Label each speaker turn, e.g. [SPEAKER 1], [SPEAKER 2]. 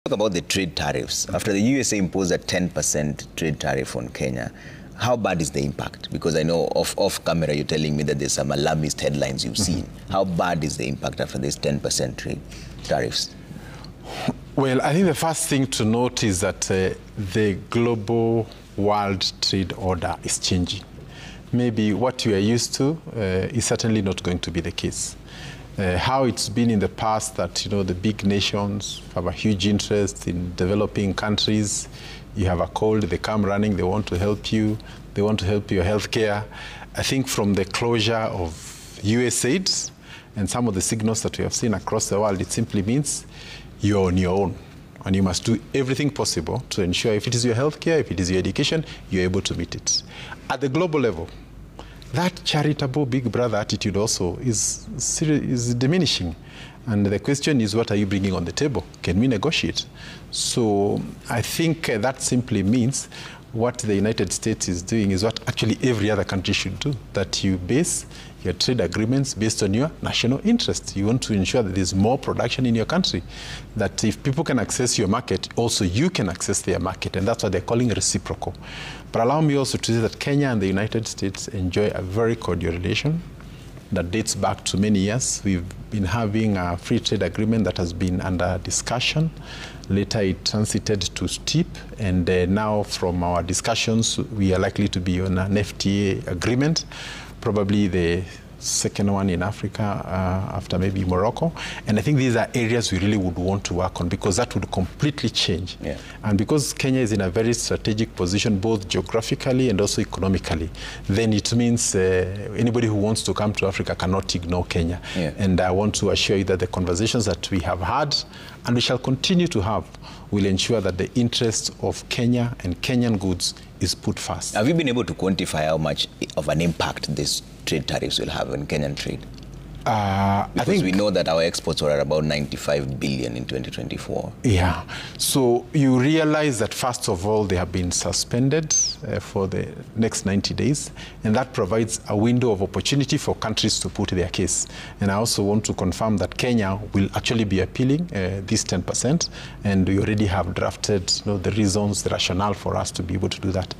[SPEAKER 1] Talk about the trade tariffs. After the USA imposed a 10% trade tariff on Kenya, how bad is the impact? Because I know off camera you're telling me that there's some alarmist headlines you've seen. How bad is the impact after this 10% trade tariffs?
[SPEAKER 2] Well, I think the first thing to note is that the global world trade order is changing. Maybe what you are used to is certainly not going to be the case. How it's been in the past that, you know, the big nations have a huge interest in developing countries. You have a cold, they come running, they want to help you. They want to help your healthcare. I think from the closure of USAID and some of the signals that we have seen across the world, it simply means you're on your own. And you must do everything possible to ensure if it is your healthcare, if it is your education, you're able to meet it. At the global level, that charitable big brother attitude also is diminishing. And the question is, what are you bringing on the table? Can we negotiate? So I think that simply means what the United States is doing is what actually every other country should do, that you base your trade agreements based on your national interests. You want to ensure that there's more production in your country, that if people can access your market, also you can access their market, and that's what they're calling reciprocal. But allow me also to say that Kenya and the United States enjoy a very cordial relation that dates back to many years. We've been having a free trade agreement that has been under discussion. Later it transited to STEEP, and now from our discussions, we are likely to be on an FTA agreement, probably the second one in Africa after maybe Morocco. And I think these are areas we really would want to work on, because that would completely change. Yeah. And because Kenya is in a very strategic position, both geographically and also economically, then it means anybody who wants to come to Africa cannot ignore Kenya. Yeah. And I want to assure you that the conversations that we have had, and we shall continue to have, will ensure that the interest of Kenya and Kenyan goods is put first.
[SPEAKER 1] Have you been able to quantify how much of an impact these trade tariffs will have on Kenyan trade? Because we know that our exports were at about 95 billion in 2024.
[SPEAKER 2] Yeah. So you realize that, first of all, they have been suspended for the next 90 days, and that provides a window of opportunity for countries to put their case. And I also want to confirm that Kenya will actually be appealing this 10%, and we already have drafted, you know, the reasons, the rationale for us to be able to do that.